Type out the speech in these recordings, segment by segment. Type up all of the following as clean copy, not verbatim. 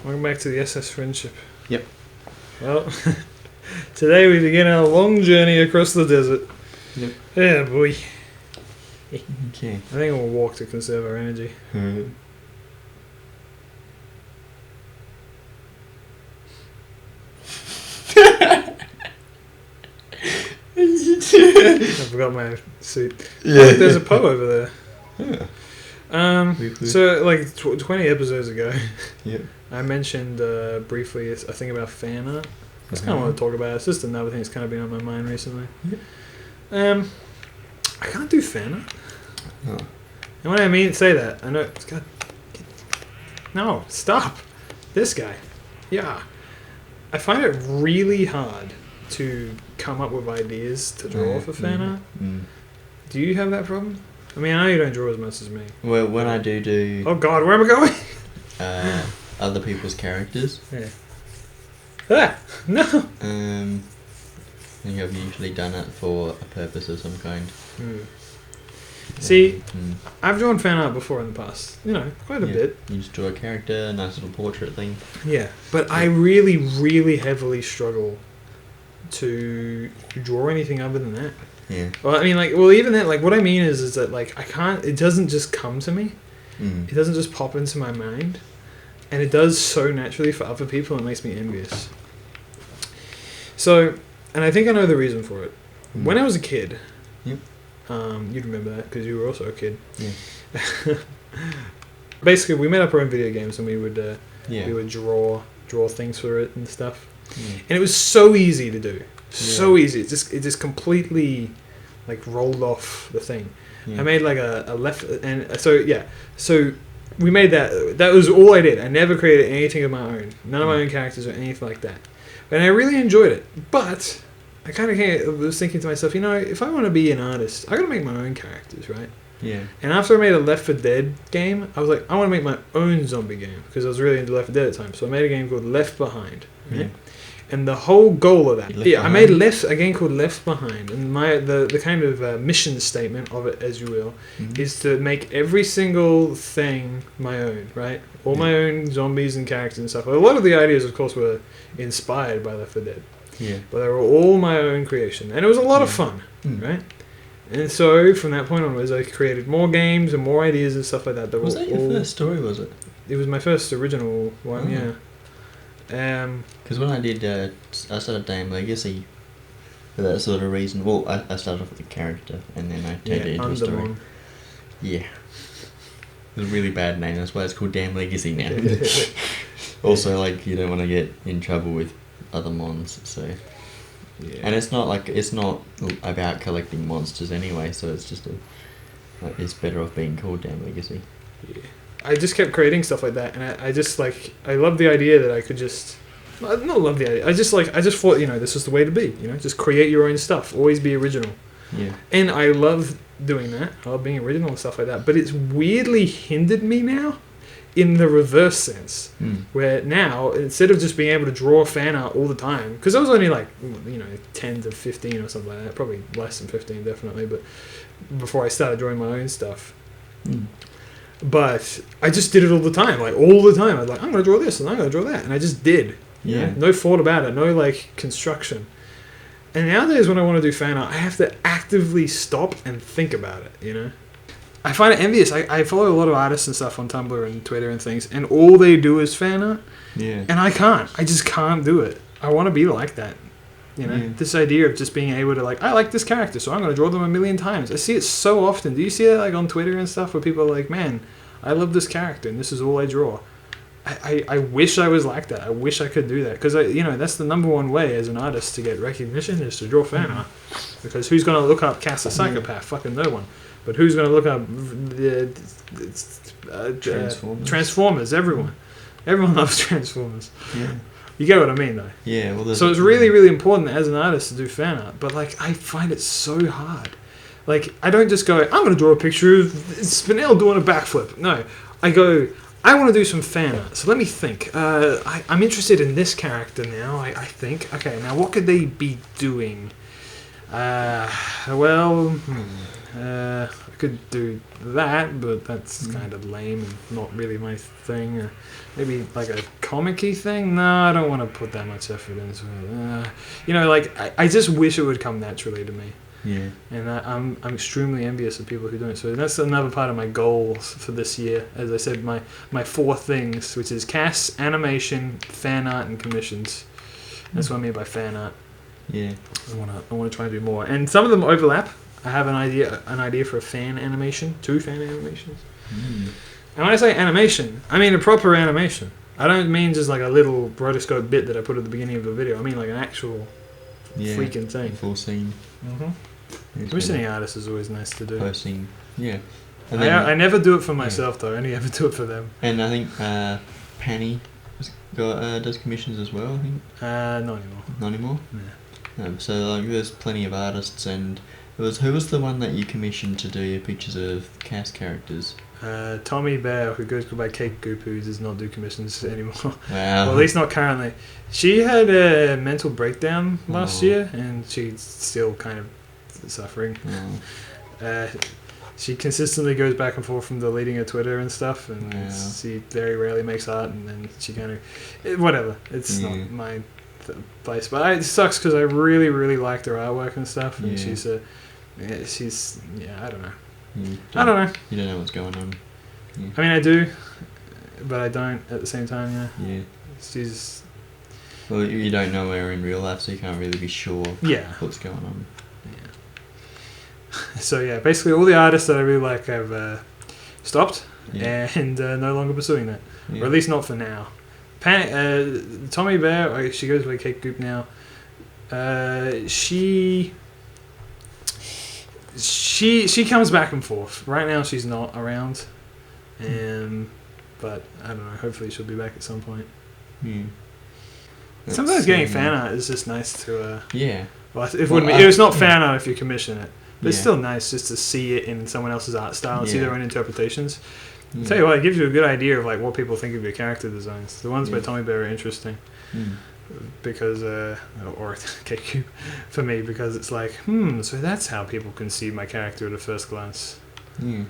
Welcome back to the SS Friendship. Yep. Well, today we begin our long journey across the desert. Yep. Yeah, boy. Okay. I think we'll walk to conserve our energy. I forgot my suit. Yeah. Oh, look, there's a pub over there. Yeah. So, like, 20 episodes ago, Yep. I mentioned briefly a thing about Fanart. I just kind of want to talk about it. It's just another thing that's kind of been on my mind recently. Yep. I can't do Fanart. Oh. And when I mean say that, I know it's got. No, stop. This guy. Yeah. I find it really hard to come up with ideas to draw for Fanart. Do you have that problem? I mean, I know you don't draw as much as me. Well, when I do Oh God, where am I going? other people's characters, Yeah. Ah, no. I think I've usually done it for a purpose of some kind. See, I've drawn fan art before in the past. You know, quite a bit. You just draw a character, a nice little portrait thing. Yeah, but I really, really heavily struggle to draw anything other than that. Yeah. Well, I mean, like, well, even that, like, what I mean is that, like, I can't, it doesn't just come to me. It doesn't just pop into my mind. And it does so naturally for other people, it makes me envious. So, and I think I know the reason for it. When I was a kid, Yep. You'd remember that because you were also a kid. Yeah. Basically, we made up our own video games and we would Yeah. draw things for it and stuff. Yeah. And it was so easy to do. So easy. It just completely like rolled off the thing. Yeah. I made like a left and so we made that. That was all I did. I never created anything of my own. None of my own characters or anything like that. And I really enjoyed it. But I kind of was thinking to myself, you know, if I want to be an artist, I got to make my own characters, right? Yeah. And after I made a Left 4 Dead game, I was like, I want to make my own zombie game because I was really into Left 4 Dead at the time. So I made a game called Left Behind. Right? Yeah. And the whole goal of that, I made a game called Left Behind, and the kind of mission statement of it, as you will, is to make every single thing my own, right? All my own zombies and characters and stuff. A lot of the ideas, of course, were inspired by Left 4 Dead, but they were all my own creation, and it was a lot of fun, right? And so from that point onwards, I created more games and more ideas and stuff like that. Was that your first story? Was it? It was my first original one, yeah. Because when I did, I started Dame Legacy for that sort of reason. Well, I started off with a character and then I turned it into a story. Undermon. Yeah. It was a really bad name, that's why it's called Damn Legacy now. Also, like, you don't want to get in trouble with other mons, so... Yeah. And it's not about collecting monsters anyway, so it's just it's better off being called Damn Legacy. Yeah. I just kept creating stuff like that, and I love the idea that I could just... Not love the idea. I just thought, you know, this is the way to be, you know? Just create your own stuff. Always be original. Yeah. And I love doing that. I love being original and stuff like that. But it's weirdly hindered me now in the reverse sense. Where now, instead of just being able to draw fan art all the time, because I was only like, you know, 10 to 15 or something like that. Probably less than 15, definitely. But before I started drawing my own stuff. But I just did it all the time. Like, all the time. I was like, I'm going to draw this and I'm going to draw that. And I just did. Yeah. Know? No thought about it. No, like, construction. And nowadays when I want to do fan art, I have to actively stop and think about it, you know? I find it envious. I follow a lot of artists and stuff on Tumblr and Twitter and things, and all they do is fan art. Yeah. And I can't. I just can't do it. I want to be like that. You know? This idea of just being able to, like, I like this character, so I'm going to draw them a million times. I see it so often. Do you see that, like, on Twitter and stuff, where people are like, man, I love this character, and this is all I draw. I wish I was like that. I wish I could do that. Because, you know, that's the number one way as an artist to get recognition is to draw fan art. Because who's going to look up Cast a Psychopath? Fucking no one. But who's going to look up Transformers? Everyone. Everyone loves Transformers. Yeah. You get what I mean, though. Yeah. Well, so it's really, really important as an artist to do fan art. But, like, I find it so hard. Like, I don't just go, I'm going to draw a picture of Spinel doing a backflip. No. I go, I want to do some fan art. So let me think. I'm interested in this character now, I think. Okay, now what could they be doing? I could do that, but that's kind of lame and not really my thing. Maybe like a comic-y thing? No, I don't want to put that much effort into it. Like I just wish it would come naturally to me. Yeah. And I'm extremely envious of people who don't. So that's another part of my goals for this year. As I said, my 4 things, which is cast, animation, fan art, and commissions. That's what I mean by fan art. Yeah. I wanna try and do more, and some of them overlap. I have an idea for a fan animation, 2 fan animations. And when I say animation, I mean a proper animation. I don't mean just like a little rotoscope bit that I put at the beginning of a video. I mean like an actual freaking thing. Full scene. Commissioning artists is always nice to do. Posting, yeah. And then, I never do it for myself though. I only ever do it for them. And I think Penny does commissions as well. I think. Not anymore. Not anymore. Yeah. So like, there's plenty of artists, and who was the one that you commissioned to do your pictures of cast characters? Tomee Bear, who goes by Cake Goop, who does not do commissions anymore. Wow. Well, at least not currently. She had a mental breakdown last year, and she's still kind of suffering. She consistently goes back and forth from deleting her Twitter and stuff, and she very rarely makes art, and then she kind of... Whatever. It's not my place. But it sucks because I really, really liked her artwork and stuff, and she's I don't know. I don't know. You don't know what's going on. Yeah. I mean, I do, but I don't at the same time, Yeah. She's... Well, you don't know her in real life, so you can't really be sure what's going on. So yeah, basically all the artists that I really like have stopped and no longer pursuing that, or at least not for now. Tomee Bear, she goes by Cake Goop now. She comes back and forth. Right now she's not around, but I don't know. Hopefully she'll be back at some point. Sometimes getting fan art is just nice to. Well, it's not fan art if you commission it. But it's still nice just to see it in someone else's art style and see their own interpretations. I'll tell you what, it gives you a good idea of like what people think of your character designs. The ones by Tomee Bear are interesting. Because, or KQ for me, because it's like, so that's how people conceive my character at a first glance. Why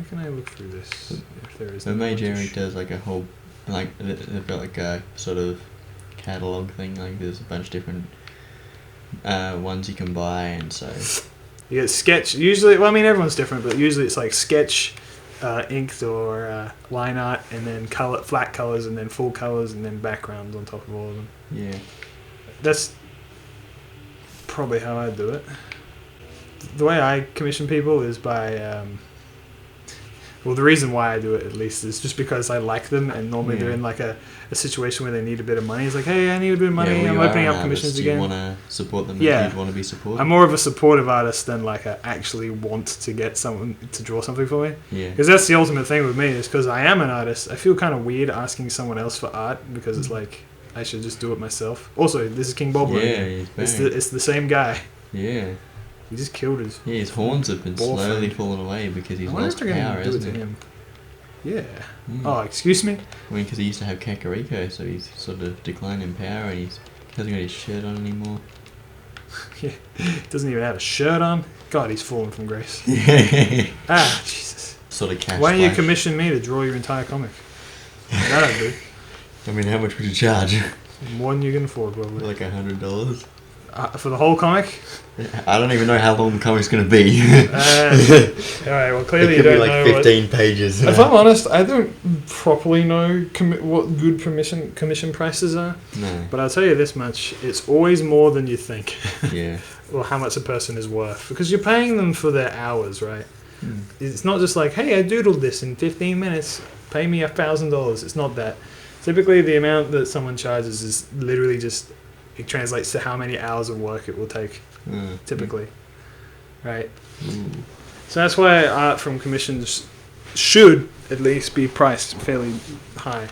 can I look through this if there is... The Mage Eric does like a whole, like, they've got like a sort of catalogue thing, like there's a bunch of different ones you can buy, and so... You get sketch, usually, well I mean everyone's different, but usually it's like sketch, inked or line art, and then flat colours, and then full colours, and then backgrounds on top of all of them. Yeah. That's probably how I do it. The way I commission people is by... well, the reason why I do it, at least, is just because I like them, and normally they're in like a situation where they need a bit of money. It's like, hey, I need a bit of money, I'm opening up commissions again. You want to support them, you want to be supported. I'm more of a supportive artist than like I actually want to get someone to draw something for me. Yeah. Because that's the ultimate thing with me, is because I am an artist, I feel kind of weird asking someone else for art, because it's like, I should just do it myself. Also, this is King Bulbin. Yeah, it's the same guy. Yeah. He just killed his... Yeah, his horns have been slowly falling away because he's lost power, isn't he? Yeah. Oh, excuse me? I mean, because he used to have Kakariko, so he's sort of declined in power, and he hasn't got his shirt on anymore. Yeah, doesn't even have a shirt on. God, he's fallen from grace. Jesus. Sort of cash. Why don't you commission me to draw your entire comic? That'd do. I mean, how much would you charge? More than you can afford, probably. Like $100. For the whole comic? I don't even know how long the comic's going to be. Alright, well clearly you don't know. It could be like 15 pages. If I'm honest, I don't properly know what good commission prices are. No. But I'll tell you this much, it's always more than you think. Yeah. Or how much a person is worth. Because you're paying them for their hours, right? It's not just like, hey, I doodled this in 15 minutes, pay me $1,000. It's not that. Typically the amount that someone charges is literally just... It translates to how many hours of work it will take, typically, right? So that's why art from commissions should at least be priced fairly high,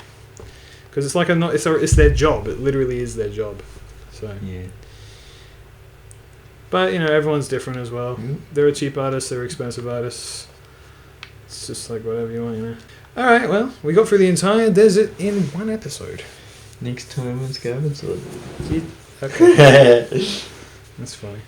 because it's like it's their job. It literally is their job. So yeah. But everyone's different as well. There are cheap artists, there are expensive artists. It's just like whatever you want, All right, well, we got through the entire desert in one episode. Next time, let's go and sort Okay. That's funny.